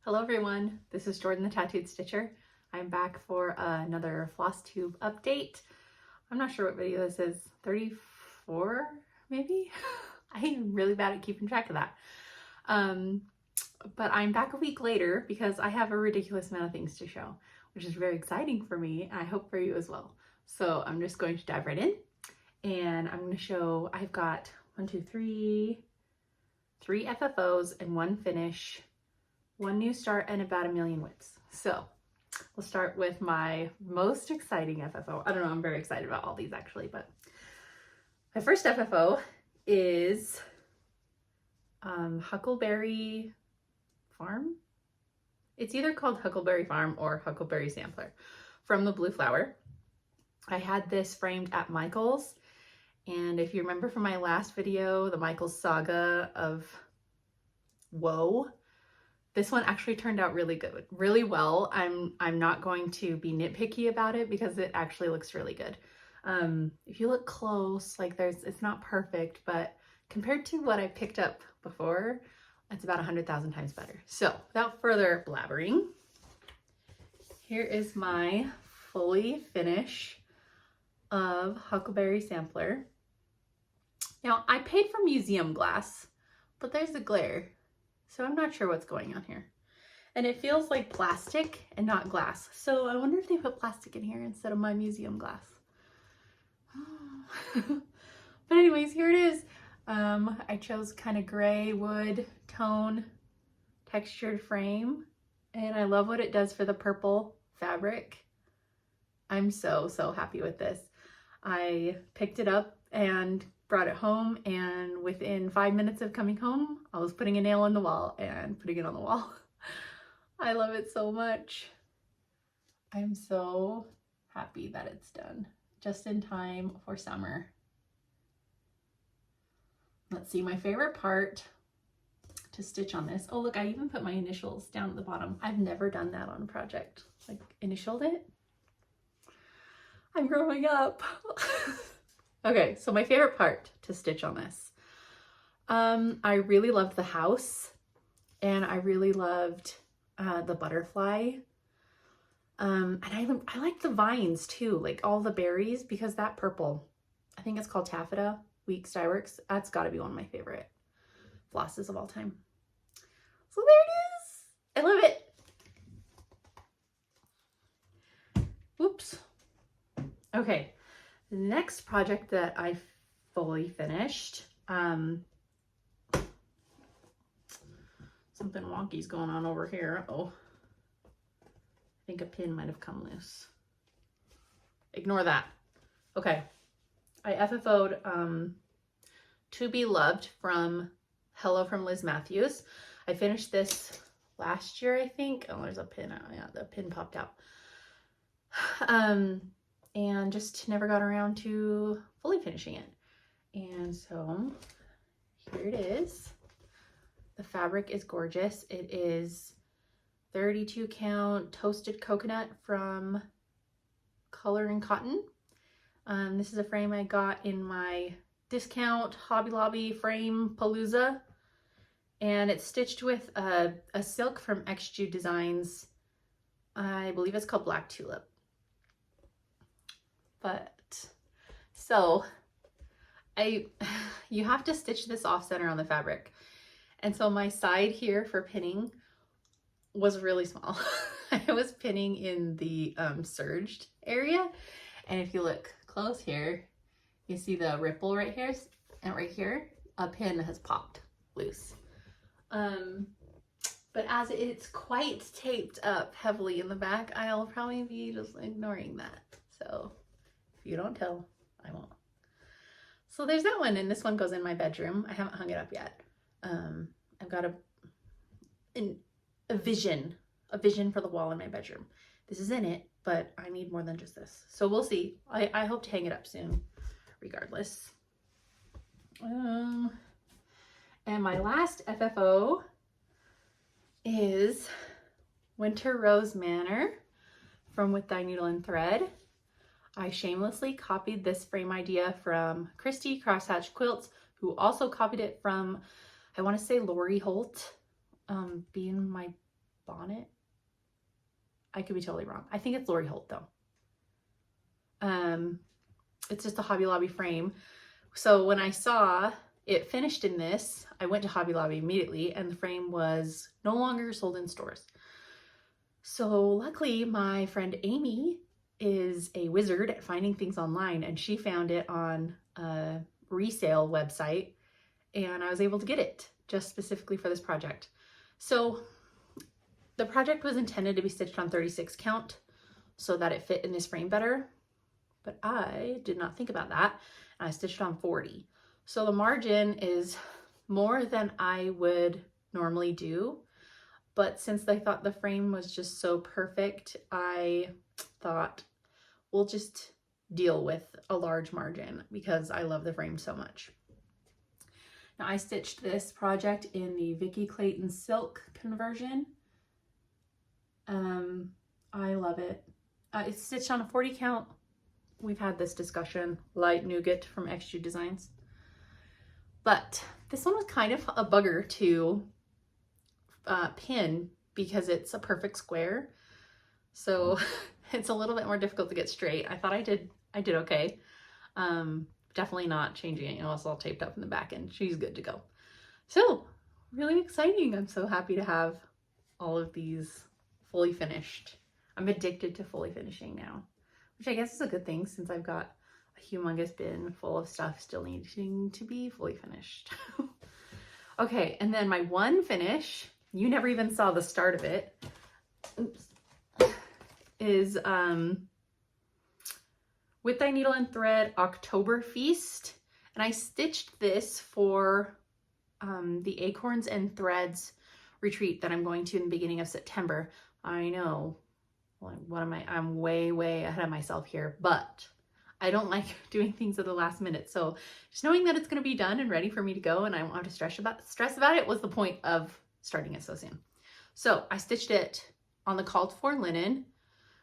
Hello everyone, this is Jordan the Tattooed Stitcher. I'm back for another Flosstube update. I'm not sure what video this is, 34 maybe? I'm really bad at keeping track of that. But I'm back a week later because I have a ridiculous amount of things to show, which is very exciting for me and I hope for you as well. So I'm just going to dive right in and I'm going to show, I've got three FFOs and one finish, one new start, and about 1 million WIPS. So we'll start with my most exciting FFO. I don't know, I'm very excited about all these actually, but my first FFO is Huckleberry Farm. It's either called Huckleberry Farm or Huckleberry Sampler from the Blue Flower. I had this framed at Michael's, and if you remember from my last video, the Michael's saga of woe, this one actually turned out really good, really well. I'm not going to be nitpicky about it because it actually looks really good. If you look close, like it's not perfect, but compared to what I picked up before, it's about 100,000 times better. So without further blabbering, here is my fully finish of Huckleberry Sampler. Now I paid for museum glass, but there's a glare. So I'm not sure what's going on here. And it feels like plastic and not glass. So I wonder if they put plastic in here instead of my museum glass. But anyways, here it is. I chose kind of gray wood tone textured frame. And I love what it does for the purple fabric. I'm so happy with this. I picked it up and brought it home, and within 5 minutes of coming home, I was putting a nail in the wall and putting it on the wall. I love it so much. I'm so happy that it's done just in time for summer. Let's see, my favorite part to stitch on this. Oh look, I even put my initials down at the bottom. I've never done that on a project, like initialed it. I'm growing up. Okay, so my favorite part to stitch on this. I really loved the house, and I really loved the butterfly. And I like the vines too, like all the berries, because that purple, I think it's called Taffeta, Weeks Dye Works. That's gotta be one of my favorite flosses of all time. So there it is. I love it. Whoops. Okay. The next project that I fully finished, something wonky's going on over here. Uh-oh. I think a pin might have come loose. Ignore that. Okay. I FFO'd To Be Loved from Hello from Liz Matthews. I finished this last year, I think. Oh, there's a pin. Yeah, the pin popped out. And just never got around to fully finishing it. And so here it is. The fabric is gorgeous. It is 32 count toasted coconut from Color and Cotton. This is a frame I got in my discount Hobby Lobby frame palooza. And it's stitched with a silk from XJU Designs. I believe it's called Black Tulip. But so you have to stitch this off center on the fabric, and so my side here for pinning was really small. I was pinning in the serged area, and if you look close here, you see the ripple right here, and right here a pin has popped loose. But as it's quite taped up heavily in the back, I'll probably be just ignoring that. So if you don't tell, I won't. So there's that one, and this one goes in my bedroom. I haven't hung it up yet. I've got a vision for the wall in my bedroom. This is in it, but I need more than just this. So we'll see. I hope to hang it up soon, regardless. And my last FFO is Winter Rose Manor from With Thy Needle and Thread. I shamelessly copied this frame idea from Christy Crosshatch Quilts, who also copied it from, I want to say, Lori Holt, being my Bonnet. I could be totally wrong. I think it's Lori Holt though. It's just a Hobby Lobby frame. So when I saw it finished in this, I went to Hobby Lobby immediately and the frame was no longer sold in stores. So luckily my friend Amy is a wizard at finding things online and she found it on a resale website and I was able to get it just specifically for this project. So the project was intended to be stitched on 36 count so that it fit in this frame better, but I did not think about that and I stitched on 40. So the margin is more than I would normally do, but since I thought the frame was just so perfect, I thought we'll just deal with a large margin because I love the frame so much. Now I stitched this project in the Vicki Clayton silk conversion. I love it. It's stitched on a 40 count. We've had this discussion, light nougat from XG Designs. But this one was kind of a bugger to pin because it's a perfect square. So it's a little bit more difficult to get straight. I thought I did okay. Definitely not changing it. You know, it's all taped up in the back and she's good to go. So really exciting. I'm so happy to have all of these fully finished. I'm addicted to fully finishing now, which I guess is a good thing since I've got a humongous bin full of stuff still needing to be fully finished. Okay, and then my one finish, you never even saw the start of it, is With Thy Needle and Thread October Feast. And I stitched this for the Acorns and Threads retreat that I'm going to in the beginning of September. I know, what am I? I'm way, way ahead of myself here, but I don't like doing things at the last minute. So just knowing that it's going to be done and ready for me to go and I won't have to stress about it was the point of starting it so soon. So I stitched it on the called for linen,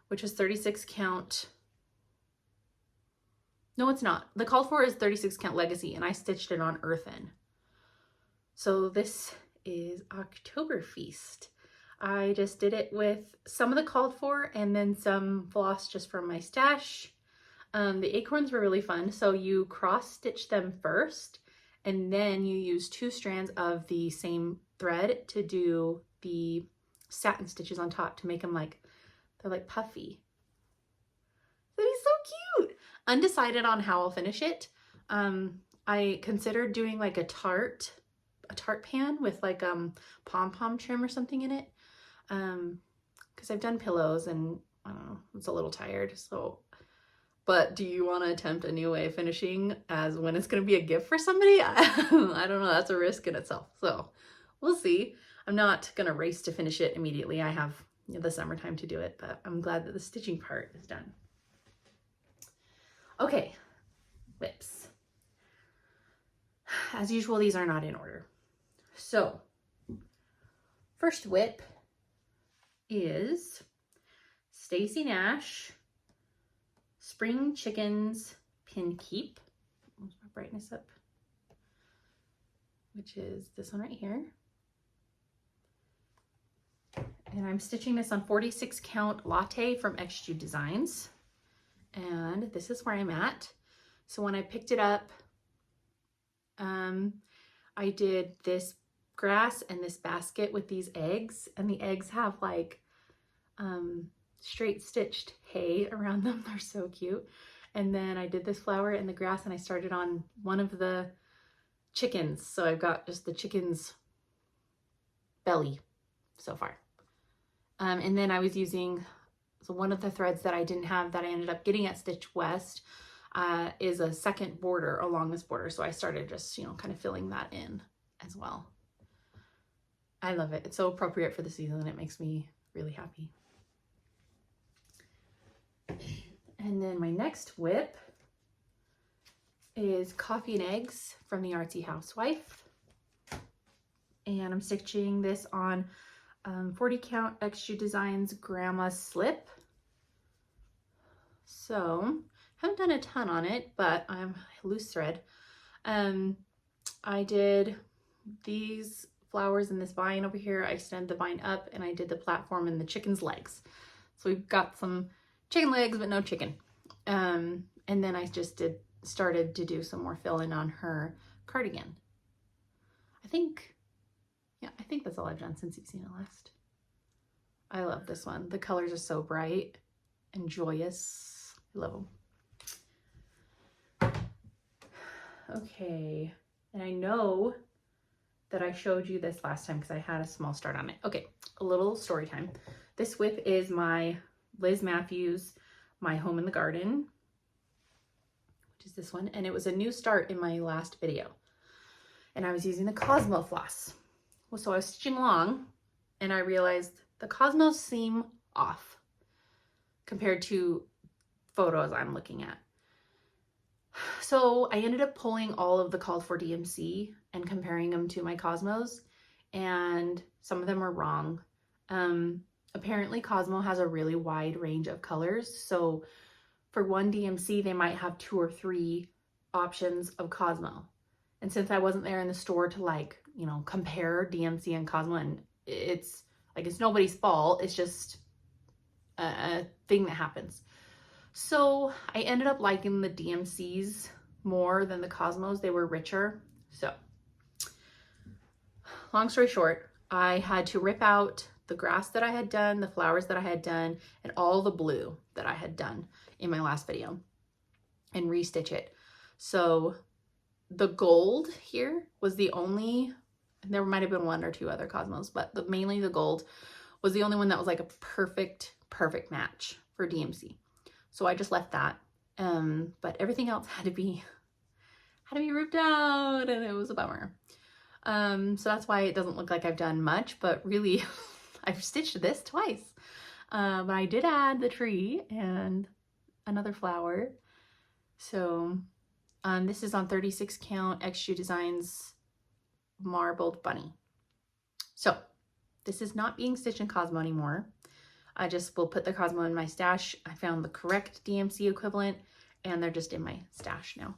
which is 36 count. No, it's not. The called for is 36 count legacy and I stitched it on earthen. So this is October Feast. I just did it with some of the called for and then some floss just from my stash. The acorns were really fun. So you cross stitch them first and then you use 2 strands of the same thread to do the satin stitches on top to make them they're like puffy. That'd be so cute. Undecided on how I'll finish it. I considered doing like a tart pan with like pom-pom trim or something in it. Because I've done pillows and I don't know, it's a little tired. So, but do you want to attempt a new way of finishing as when it's going to be a gift for somebody? I don't know. That's a risk in itself. So we'll see. I'm not going to race to finish it immediately. I have the summertime to do it, but I'm glad that the stitching part is done. Okay, WIPS. As usual, these are not in order. So, first WIP is Stacy Nash Spring Chickens Pin Keep. Let's my brightness up, which is this one right here. And I'm stitching this on 46 count latte from XG Designs. And this is where I'm at. So when I picked it up, I did this grass and this basket with these eggs, and the eggs have like straight stitched hay around them. They're so cute. And then I did this flower and the grass, and I started on one of the chickens. So I've got just the chicken's belly so far. And then I was using, so one of the threads that I didn't have that I ended up getting at Stitch West is a second border along this border. So I started just, kind of filling that in as well. I love it. It's so appropriate for the season and it makes me really happy. And then my next WIP is Coffee and Eggs from the Artsy Housewife. And I'm stitching this on 40 count XG Designs Grandma Slip. So haven't done a ton on it, but I'm loose thread. I did these flowers in this vine over here. I extended the vine up and I did the platform and the chicken's legs. So we've got some chicken legs, but no chicken. And then I just started to do some more fill in on her cardigan. I think that's all I've done since you've seen it last. I love this one. The colors are so bright and joyous. I love them. Okay, and I know that I showed you this last time because I had a small start on it. Okay, a little story time. This WIP is my Liz Matthews, My Home in the Garden, which is this one, and it was a new start in my last video. And I was using the Cosmo floss. Well, so I was stitching along and I realized the Cosmos seem off compared to photos I'm looking at. So I ended up pulling all of the called for DMC and comparing them to my Cosmos, and some of them are wrong. Apparently Cosmo has a really wide range of colors. So for one DMC, they might have 2 or 3 options of Cosmo. And since I wasn't there in the store to like, you know, compare DMC and Cosmo, and it's nobody's fault. It's just a thing that happens. So I ended up liking the DMCs more than the Cosmos. They were richer. So long story short, I had to rip out the grass that I had done, the flowers that I had done, and all the blue that I had done in my last video and restitch it. So the gold here was the only, there might have been 1 or 2 other Cosmos, but mainly the gold was the only one that was like a perfect match for DMC. So I just left that. But everything else had to be ripped out, and it was a bummer. So that's why it doesn't look like I've done much, but really I've stitched this twice. But I did add the tree and another flower. So this is on 36 count XU Designs Marbled Bunny. So this is not being stitched in Cosmo anymore. I just will put the Cosmo in my stash. I found the correct DMC equivalent and they're just in my stash now,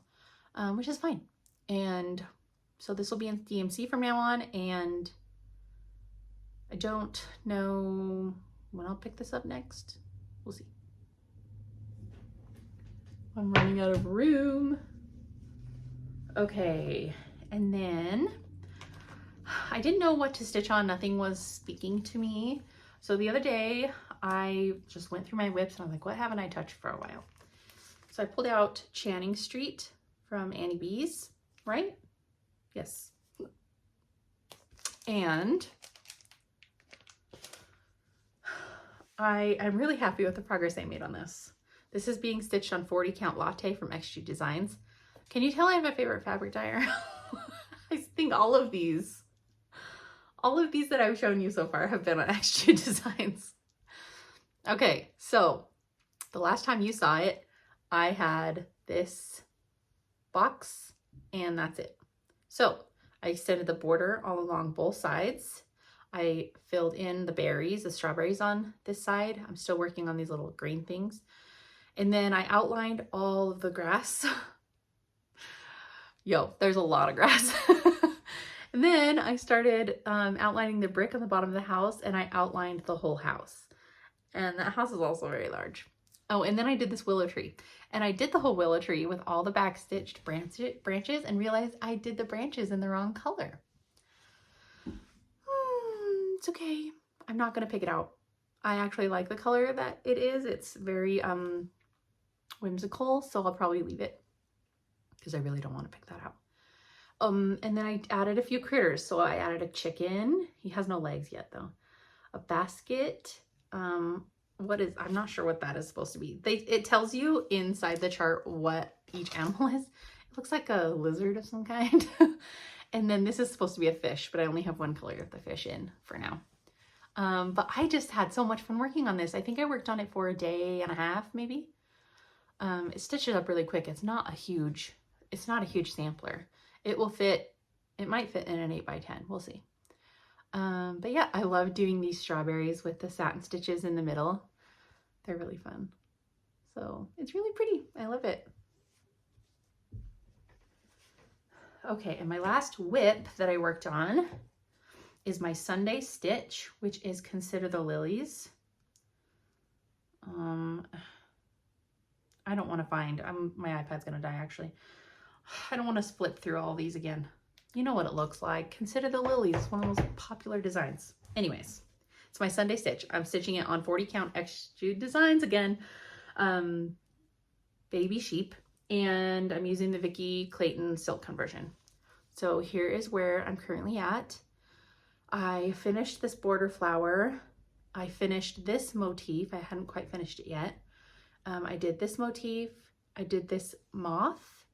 which is fine. And so this will be in DMC from now on, and I don't know when I'll pick this up next. We'll see. I'm running out of room. Okay, and then I didn't know what to stitch on. Nothing was speaking to me. So the other day I just went through my WIPs and I'm like, what haven't I touched for a while? So I pulled out Channing Street from Annie B's, right? Yes. And I'm really happy with the progress I made on this. This is being stitched on 40 count latte from XG Designs. Can you tell I have a favorite fabric dyer? I think all of these that I've shown you so far have been on XG Designs. Okay, so the last time you saw it, I had this box and that's it. So I extended the border all along both sides. I filled in the berries, the strawberries on this side. I'm still working on these little green things. And then I outlined all of the grass. Yo, there's a lot of grass. And then I started outlining the brick on the bottom of the house, and I outlined the whole house. And that house is also very large. Oh, and then I did this willow tree. And I did the whole willow tree with all the back-stitched branches and realized I did the branches in the wrong color. It's okay. I'm not going to pick it out. I actually like the color that it is. It's very whimsical, so I'll probably leave it because I really don't want to pick that out. And then I added a few critters. So I added a chicken. He has no legs yet though. A basket. I'm not sure what that is supposed to be. It tells you inside the chart what each animal is. It looks like a lizard of some kind. And then this is supposed to be a fish, but I only have one color of the fish in for now. But I just had so much fun working on this. I think I worked on it for a day and a half, maybe. It stitches up really quick. It's not a huge sampler. It might fit in an 8x10. We'll see. But yeah, I love doing these strawberries with the satin stitches in the middle. They're really fun. So it's really pretty. I love it. Okay, and my last WIP that I worked on is my Sunday Stitch, which is Consider the Lilies. I don't want to find, my iPad's going to die actually. I don't want to flip through all these again. You know what it looks like. Consider the Lilies, one of the most popular designs. Anyways, it's my Sunday Stitch. I'm stitching it on 40 count extrude designs again. Baby sheep, and I'm using the Vicki Clayton silk conversion. So here is where I'm currently at. I finished this border flower. I finished this motif. I hadn't quite finished it yet. I did this motif. I did this moth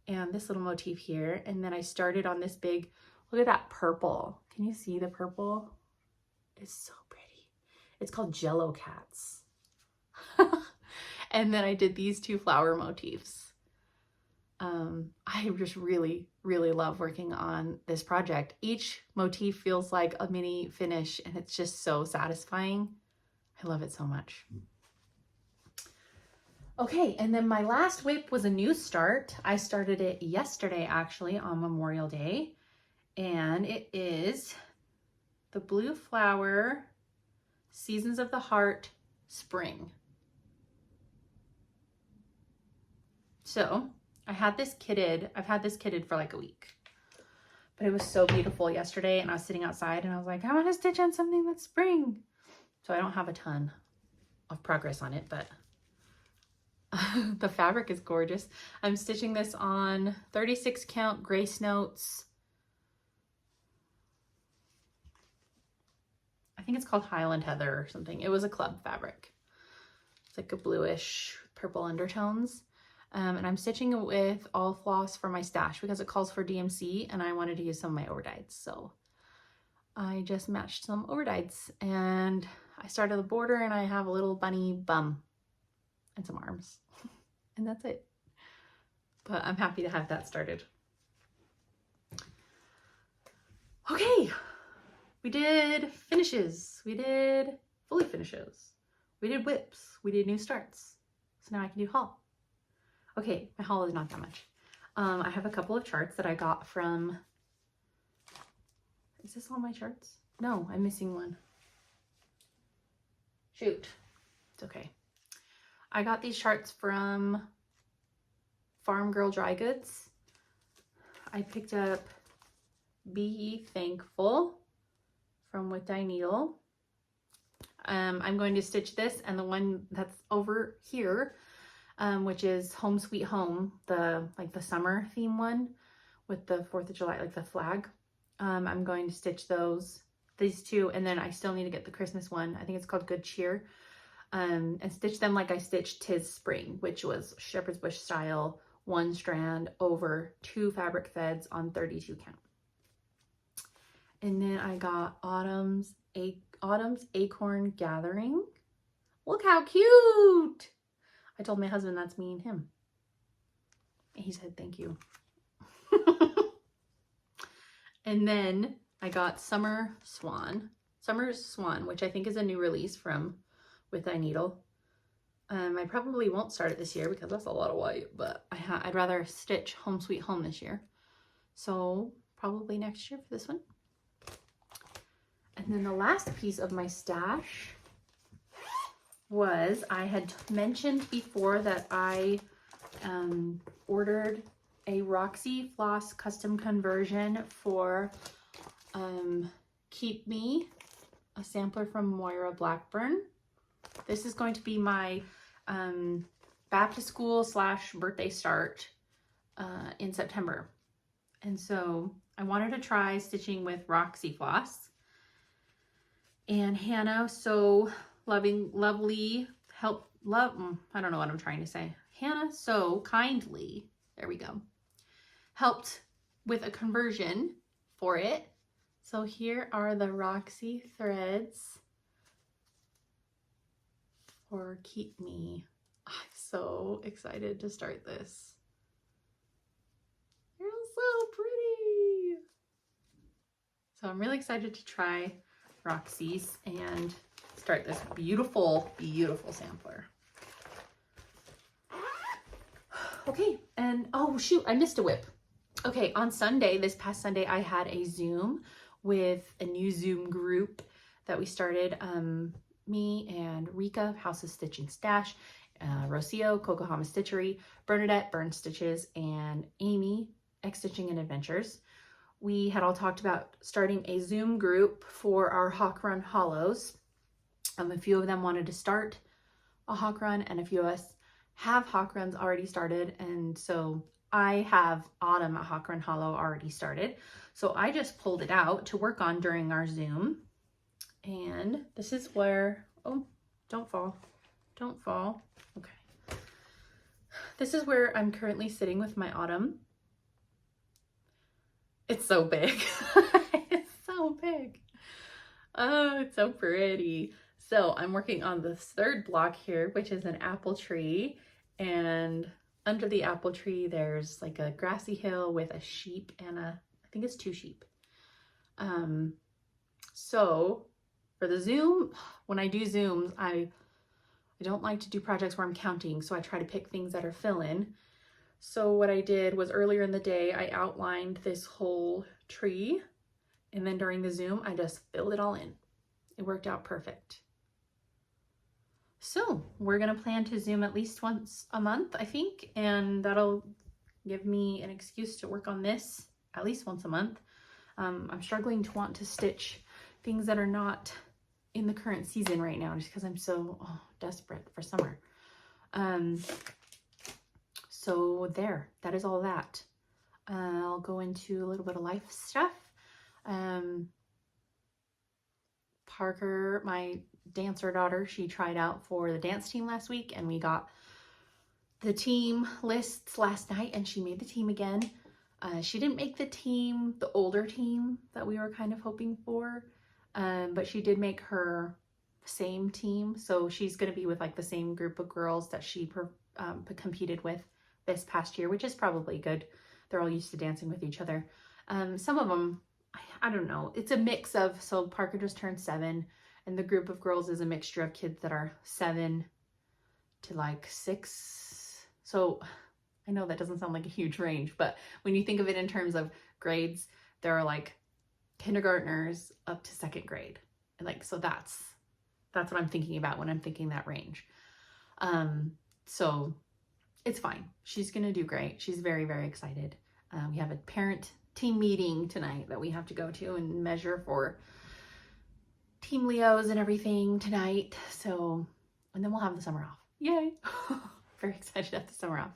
and this little motif here. And then I started on this big, look at that purple. Can you see the purple? It's so pretty. It's called Jello Cats. And then I did these two flower motifs. I just really, really love working on this project. Each motif feels like a mini finish and it's just so satisfying. I love it so much. Okay, and then my last WIP was a new start. I started it yesterday actually on Memorial Day, and it is the Blue Flower Seasons of the Heart Spring. So I had this kitted, I've had this kitted for like a week, but it was so beautiful yesterday and I was sitting outside and I was like, I want to stitch on something that's spring. So I don't have a ton of progress on it, but the fabric is gorgeous. I'm stitching this on 36 count Grace Notes. I think it's called Highland Heather or something. It was a club fabric. It's like a bluish purple undertones. And I'm stitching it with all floss for my stash because it calls for DMC and I wanted to use some of my overdyes. So I just matched some overdyes and I started the border and I have a little bunny bum and some arms and that's it. But I'm happy to have that started. Okay, we did finishes, we did fully finishes, we did WIPs, we did new starts. So now I can do haul. Okay, my haul is not that much. I have a couple of charts that I got from, is this all my charts? No, I'm missing one. Shoot, it's okay. I got these charts from Farm Girl Dry Goods. I picked up Be Thankful from With Dye Needle. I'm going to stitch this and the one that's over here, which is Home Sweet Home, the summer theme one with the 4th of July, like the flag. I'm going to stitch these two, and then I still need to get the Christmas one. I think it's called Good Cheer, and stitch them like I stitched Tis Spring, which was Shepherd's Bush style, 1 strand over 2 fabric threads on 32 count. And then I got Autumn's Acorn Gathering. Look how cute! I told my husband that's me and him. He said, thank you. And then I got Summer's Swan, which I think is a new release from With Dye Needle. I probably won't start it this year because that's a lot of white, but I'd rather stitch Home Sweet Home this year. So probably next year for this one. And then the last piece of my stash was, I had mentioned before that I ordered a Roxy Floss custom conversion for Keep Me, a sampler from Moira Blackburn. This is going to be my back to school / birthday start in September. And so I wanted to try stitching with Roxy Floss. And Hannah so lovely, I don't know what I'm trying to say. Hannah so kindly, there we go, helped with a conversion for it. So here are the Roxy threads for Keep Me. I'm so excited to start this. You're so pretty. So I'm really excited to try Roxy's and start this beautiful, beautiful sampler. Okay, and oh shoot, I missed a WIP. Okay, on Sunday, this past Sunday, I had a Zoom with a new Zoom group that we started. Me and Rika, House of Stitch and Stash, Rocio, Kokohama Stitchery, Bernadette, Burn Stitches, and Amy, X Stitching and Adventures. We had all talked about starting a Zoom group for our Hawk Run Hollows. A few of them wanted to start a Hawk Run, and a few of us have Hawk Runs already started, and so I have Autumn at Hawk Run Hollow already started. So I just pulled it out to work on during our Zoom. And this is where, oh, don't fall. Don't fall. Okay. This is where I'm currently sitting with my Autumn. It's so big. It's so big. Oh, it's so pretty. So I'm working on this third block here, which is an apple tree. And under the apple tree, there's like a grassy hill with a sheep and I think it's 2 sheep. So for the Zoom, when I do Zooms, I don't like to do projects where I'm counting, so I try to pick things that are fill-in. So what I did was earlier in the day, I outlined this whole tree, and then during the Zoom, I just filled it all in. It worked out perfect. So we're gonna plan to Zoom at least once a month, I think, and that'll give me an excuse to work on this at least once a month. I'm struggling to want to stitch things that are not in the current season right now, just because I'm so desperate for summer. So there, that is all that. I'll go into a little bit of life stuff. Parker, my dancer daughter, she tried out for the dance team last week, and we got the team lists last night, and she made the team again. She didn't make the team, the older team that we were kind of hoping for, but she did make her same team. So she's going to be with like the same group of girls that she competed with this past year, which is probably good. They're all used to dancing with each other. Some of them, I don't know. It's a mix of, so Parker just turned 7, and the group of girls is a mixture of kids that are 7 to like 6. So I know that doesn't sound like a huge range, but when you think of it in terms of grades, there are like kindergartners up to 2nd grade. And like, so that's what I'm thinking about when I'm thinking that range. So it's fine. She's going to do great. She's very, very excited. We have a parent team meeting tonight that we have to go to and measure for Team Leos and everything tonight. So, and then we'll have the summer off. Yay. Very excited to have the summer off.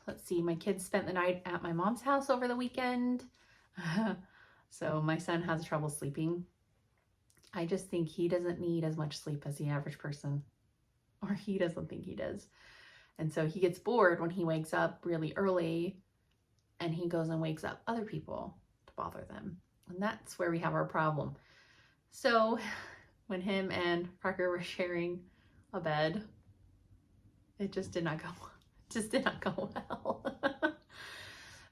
Let's see, my kids spent the night at my mom's house over the weekend. So my son has trouble sleeping. I just think he doesn't need as much sleep as the average person, or he doesn't think he does. And so he gets bored when he wakes up really early, and he goes and wakes up other people to bother them. And that's where we have our problem. So when him and Parker were sharing a bed, it just did not go well.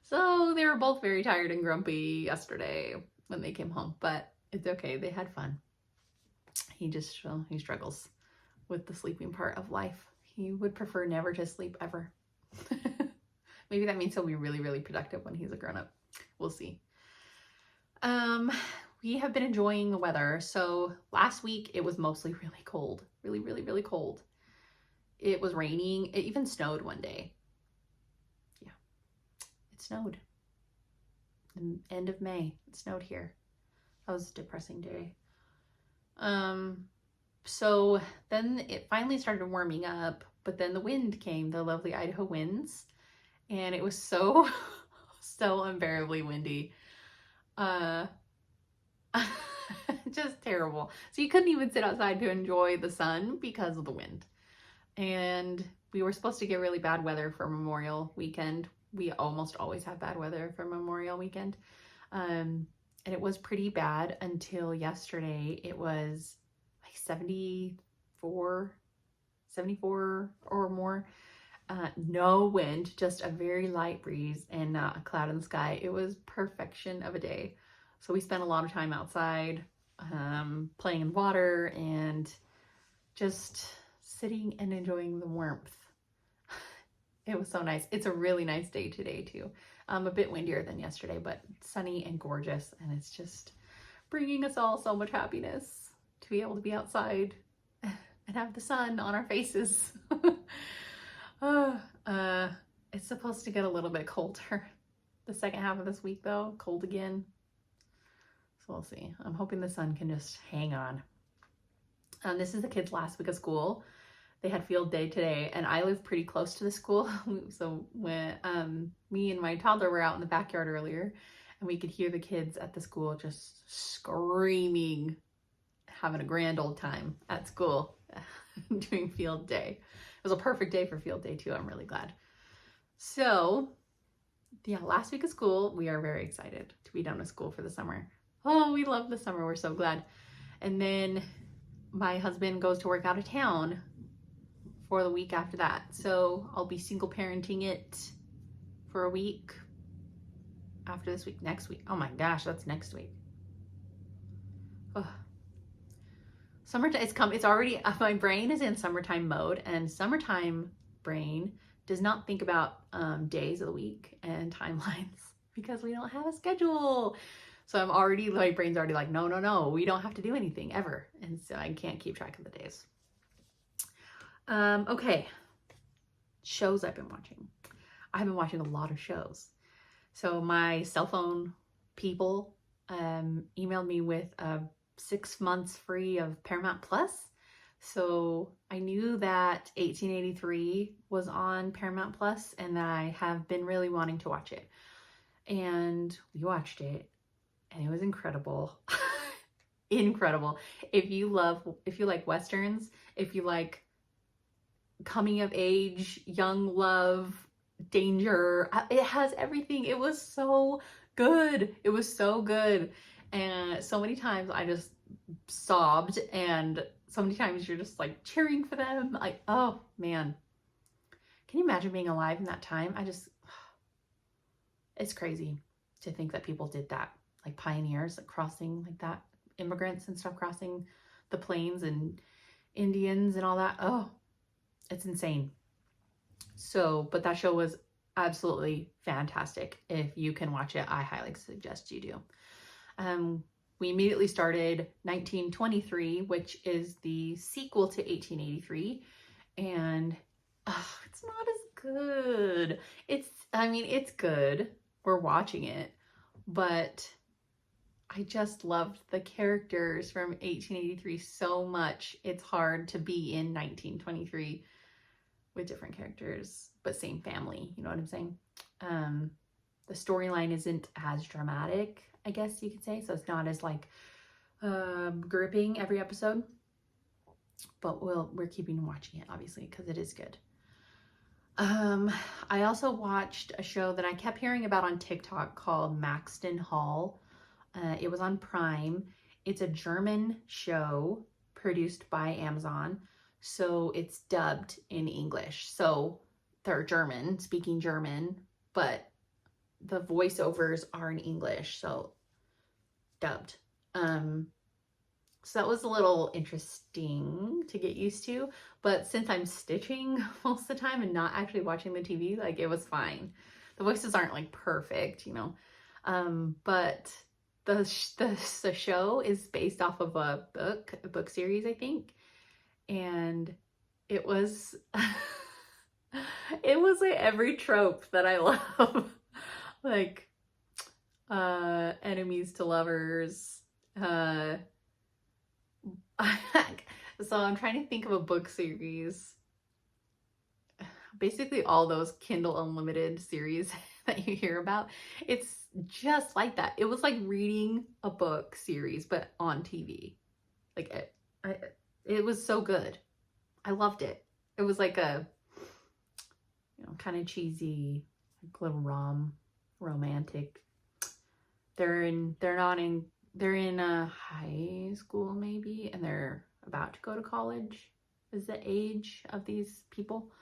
So they were both very tired and grumpy yesterday when they came home, but it's okay. They had fun. He struggles with the sleeping part of life. He would prefer never to sleep ever. Maybe that means he'll be really, really productive when he's a grown-up. We'll see. We have been enjoying the weather. So last week it was mostly really cold, really, really, really cold. It was raining. It even snowed one day. Yeah, it snowed. The end of May, it snowed here. That was a depressing day. So then it finally started warming up, but then the wind came, the lovely Idaho winds, and it was so unbearably windy. Just terrible. So you couldn't even sit outside to enjoy the sun because of the wind. And we were supposed to get really bad weather for Memorial Weekend. We almost always have bad weather for Memorial Weekend. And it was pretty bad until yesterday. It was like 74 or more. No wind, just a very light breeze and not a cloud in the sky. It was perfection of a day. So we spent a lot of time outside, playing in water and just sitting and enjoying the warmth. It was so nice. It's a really nice day today too. A bit windier than yesterday, but sunny and gorgeous, and it's just bringing us all so much happiness to be able to be outside and have the sun on our faces. It's supposed to get a little bit colder the second half of this week though, cold again. So we'll see. I'm hoping the sun can just hang on. This is the kids' last week of school. They had field day today, and I live pretty close to the school. So when me and my toddler were out in the backyard earlier, and we could hear the kids at the school just screaming, having a grand old time at school doing field day. It was a perfect day for field day too. I'm really glad. So yeah, last week of school, we are very excited to be done with school for the summer. Oh, we love the summer. We're so glad. And then my husband goes to work out of town for the week after that. So I'll be single parenting it for a week after this week, next week. Oh my gosh, that's next week. Oh. Summertime, it's already, my brain is in summertime mode, and summertime brain does not think about days of the week and timelines because we don't have a schedule. So I'm already, my brain's already like, no, we don't have to do anything ever. And so I can't keep track of the days. Okay, shows I've been watching. I've been watching a lot of shows. So my cell phone people emailed me with 6 months free of Paramount Plus. So I knew that 1883 was on Paramount Plus and that I have been really wanting to watch it. And we watched it and it was incredible. Incredible. If you like Westerns, if you like coming of age, young love, danger, it has everything. It was so good. It was so good. And so many times I just sobbed, and so many times you're just like cheering for them. Like, oh man. Can you imagine being alive in that time? It's crazy to think that people did that. Like pioneers, like crossing like that, immigrants and stuff crossing the plains, and Indians and all that. Oh, it's insane. So, but that show was absolutely fantastic. If you can watch it, I highly suggest you do. We immediately started 1923, which is the sequel to 1883, and it's not as good. It's good. We're watching it, but I just loved the characters from 1883 so much. It's hard to be in 1923 with different characters, but same family, you know what I'm saying? The storyline isn't as dramatic, I guess you could say. So it's not as like gripping every episode, but we're keeping watching it obviously because it is good. I also watched a show that I kept hearing about on TikTok called Maxton Hall. It was on Prime. It's a German show produced by Amazon. So it's dubbed in English. So they're German, speaking German, but the voiceovers are in English, so dubbed. So that was a little interesting to get used to, but since I'm stitching most of the time and not actually watching the TV, like it was fine. The voices aren't like perfect, you know, but the show is based off of a book series, I think, and it was it was like every trope that I love. Like enemies to lovers. So I'm trying to think of a book series. Basically all those Kindle Unlimited series that you hear about. It's just like that. It was like reading a book series, but on TV. Like it was so good. I loved it. It was like a, you know, kind of cheesy, like little romantic. They're in high school maybe, and they're about to go to college is the age of these people.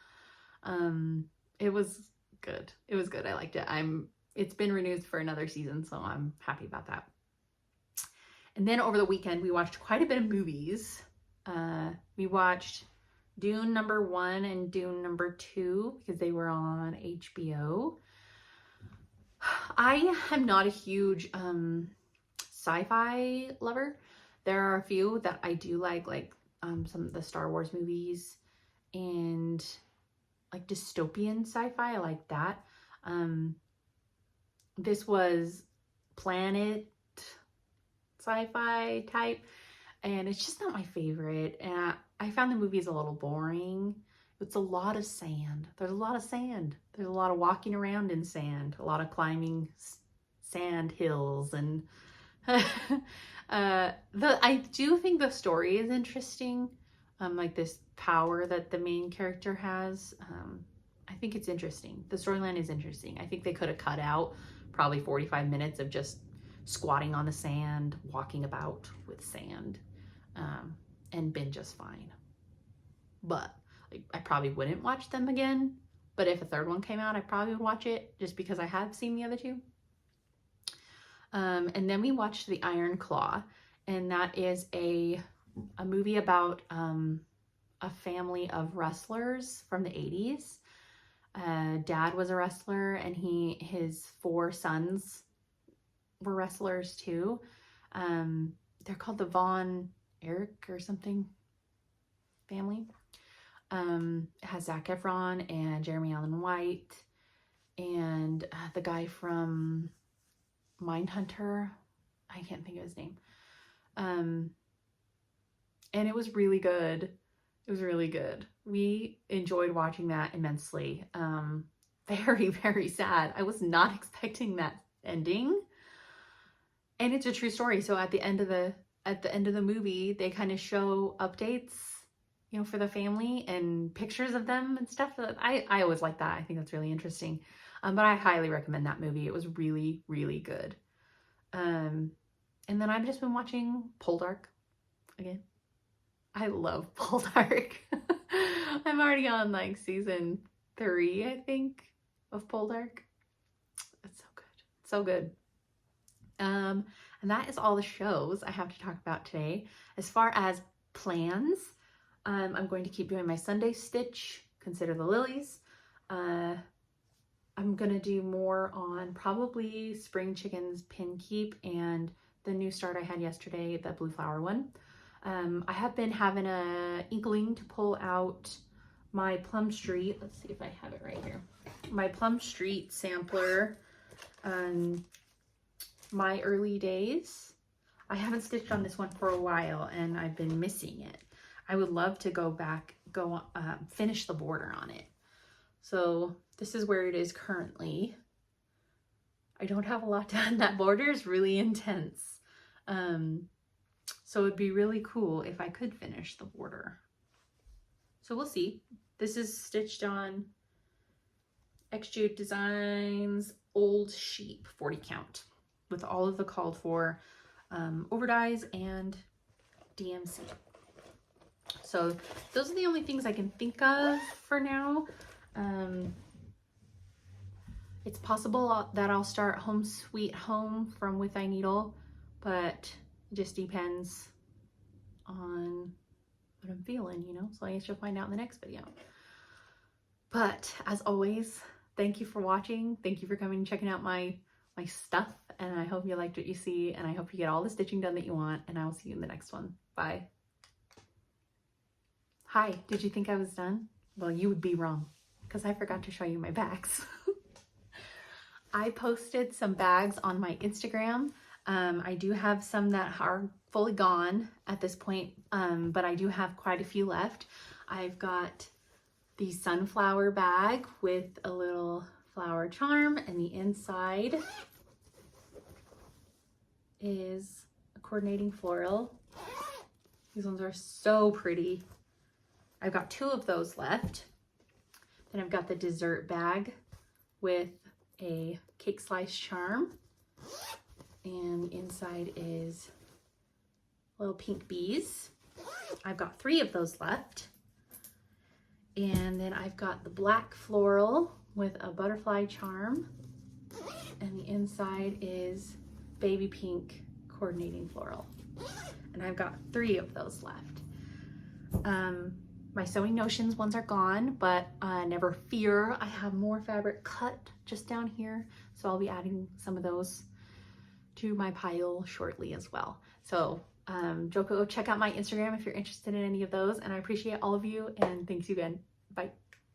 It was good. It was good. I liked it. It's been renewed for another season, so I'm happy about that. And then over the weekend, we watched quite a bit of movies. We watched Dune #1 and Dune #2 because they were on HBO. I am not a huge sci-fi lover. There are a few that I do like some of the Star Wars movies and like dystopian sci-fi. I like that. This was planet sci-fi type, and it's just not my favorite. And I found the movies a little boring. It's a lot of sand. There's a lot of sand. There's a lot of walking around in sand, a lot of climbing sand hills, and I do think the story is interesting. Like this power that the main character has. I think it's interesting. The storyline is interesting. I think they could have cut out probably 45 minutes of just squatting on the sand, walking about with sand, and been just fine. But I probably wouldn't watch them again. But if a third one came out, I probably would watch it just because I have seen the other two. And then we watched The Iron Claw, and that is a movie about a family of wrestlers from the 80s. Dad was a wrestler, and his 4 sons were wrestlers too. They're called the Von Erich or something family. It has Zac Efron and Jeremy Allen White and the guy from Mindhunter. I can't think of his name. And it was really good. It was really good. We enjoyed watching that immensely. Very, very sad. I was not expecting that ending. And it's a true story. So at the end of the movie, they kind of show updates, you know, for the family and pictures of them and stuff. I always like that. I think that's really interesting. But I highly recommend that movie. It was really, really good. And then I've just been watching Poldark again. I love Poldark. I'm already on like season 3, I think, of Poldark. It's so good. It's so good. And that is all the shows I have to talk about today. As far as plans, I'm going to keep doing my Sunday stitch, Consider the Lilies. I'm going to do more on probably Spring Chicken's Pin Keep and the new start I had yesterday, the Blue Flower one. I have been having a inkling to pull out my Plum Street. Let's see if I have it right here. My Plum Street sampler, My Early Days. I haven't stitched on this one for a while and I've been missing it. I would love to go back, finish the border on it. So this is where it is currently. I don't have a lot done. That border is really intense. So it'd be really cool if I could finish the border. So we'll see. This is stitched on X-Jude Designs Old Sheep 40 count with all of the called for overdyes and DMC. So those are the only things I can think of for now. It's possible that I'll start Home Sweet Home from With I Needle, but it just depends on what I'm feeling, you know, so I guess you'll find out in the next video. But as always, thank you for watching. Thank you for coming and checking out my stuff, and I hope you liked what you see, and I hope you get all the stitching done that you want, and I will see you in the next one. Bye. Hi, did you think I was done? Well, you would be wrong, because I forgot to show you my bags. I posted some bags on my Instagram. I do have some that are fully gone at this point, but I do have quite a few left. I've got the sunflower bag with a little flower charm, and the inside is a coordinating floral. These ones are so pretty. I've got 2 of those left. Then I've got the dessert bag with a cake slice charm, and the inside is little pink bees. I've got 3 of those left. And then I've got the black floral with a butterfly charm, and the inside is baby pink coordinating floral. And I've got 3 of those left. My Sewing Notions ones are gone, but never fear, I have more fabric cut just down here. So I'll be adding some of those to my pile shortly as well. So go check out my Instagram if you're interested in any of those. And I appreciate all of you, and thanks again. Bye.